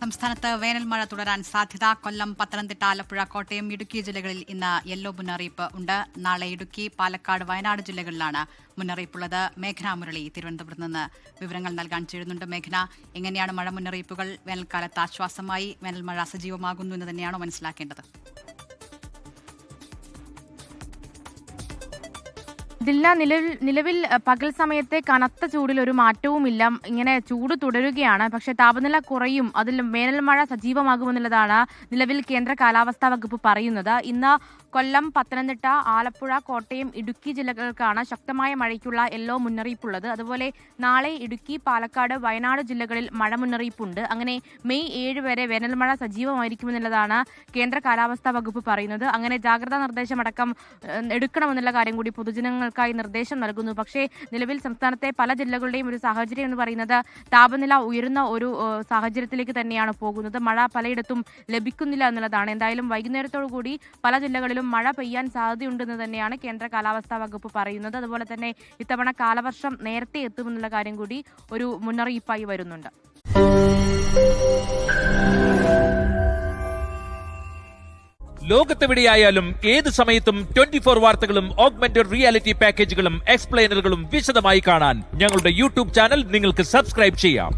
സംസ്ഥാനത്ത് വേനൽ മഴ തുടരാൻ സാധ്യത. കൊല്ലം, പത്തനംതിട്ട, ആലപ്പുഴ, കോട്ടയം, ഇടുക്കി ജില്ലകളിൽ ഇന്ന് യെല്ലോ മുന്നറിയിപ്പ് ഉണ്ട്. നാളെ ഇടുക്കി, പാലക്കാട്, വയനാട് ജില്ലകളിലാണ് മുന്നറിയിപ്പുള്ളത്. മേഘന മുരളി തിരുവനന്തപുരത്ത് നിന്ന് വിവരങ്ങൾ നൽകാൻ ചേരുന്നുണ്ട്. മേഘന, എങ്ങനെയാണ് മഴ മുന്നറിയിപ്പുകൾ? വേനൽക്കാലത്ത് ആശ്വാസമായി വേനൽ മഴ സജീവമാകുന്നു എന്ന് തന്നെയാണോ മനസ്സിലാക്കേണ്ടത്? ദിൽന, നിലവിൽ പകൽ സമയത്തെ കനത്ത ചൂടിൽ ഒരു മാറ്റവുമില്ല. ഇങ്ങനെ ചൂട് തുടരുകയാണ്. പക്ഷേ താപനില കുറയും, അതിൽ വേനൽ മഴ സജീവമാകുമെന്നുള്ളതാണ് നിലവിൽ കേന്ദ്ര കാലാവസ്ഥാ വകുപ്പ് പറയുന്നത്. ഇന്ന് കൊല്ലം, പത്തനംതിട്ട, ആലപ്പുഴ, കോട്ടയം, ഇടുക്കി ജില്ലകൾക്കാണ് ശക്തമായ മഴയ്ക്കുള്ള യെല്ലോ മുന്നറിയിപ്പുള്ളത്. അതുപോലെ നാളെ ഇടുക്കി, പാലക്കാട്, വയനാട് ജില്ലകളിൽ മഴ മുന്നറിയിപ്പുണ്ട്. അങ്ങനെ മെയ് 7 വരെ വേനൽ മഴ സജീവമായിരിക്കുമെന്നുള്ളതാണ് കേന്ദ്ര കാലാവസ്ഥാ വകുപ്പ് പറയുന്നത്. അങ്ങനെ ജാഗ്രതാ നിർദ്ദേശമടക്കം എടുക്കണമെന്നുള്ള കാര്യം കൂടി പൊതുജനങ്ങൾക്കായി നിർദ്ദേശം നൽകുന്നു. പക്ഷേ നിലവിൽ സംസ്ഥാനത്തെ പല ജില്ലകളുടെയും ഒരു സാഹചര്യം എന്ന് പറയുന്നത് താപനില ഉയരുന്ന ഒരു സാഹചര്യത്തിലേക്ക് തന്നെയാണ് പോകുന്നത്. മഴ പലയിടത്തും ലഭിക്കുന്നില്ല എന്നുള്ളതാണ്. എന്തായാലും വൈകുന്നേരത്തോടു കൂടി പല ജില്ലകളിലും മഴ പെയ്യാൻ സാധ്യതയുണ്ടെന്ന് തന്നെയാണ് കേന്ദ്ര കാലാവസ്ഥാ വകുപ്പ് പറയുന്നത്. അതുപോലെ തന്നെ ഇത്തവണ കാലവർഷം നേരത്തെ എത്തുമെന്നുള്ള കാര്യം കൂടി ഒരു മുന്നറിയിപ്പായി വരുന്നുണ്ട്. ലോകത്തെവിടെയായാലും ഏത് സമയത്തും 24 വാർത്തകളും ഓഗ്മെന്റഡ് റിയാലിറ്റി പാക്കേജുകളും എക്സ്പ്ലെയിനറുകളും വിശദമായി കാണാൻ ഞങ്ങളുടെ യൂട്യൂബ് ചാനൽ നിങ്ങൾക്ക് സബ്സ്ക്രൈബ് ചെയ്യാം.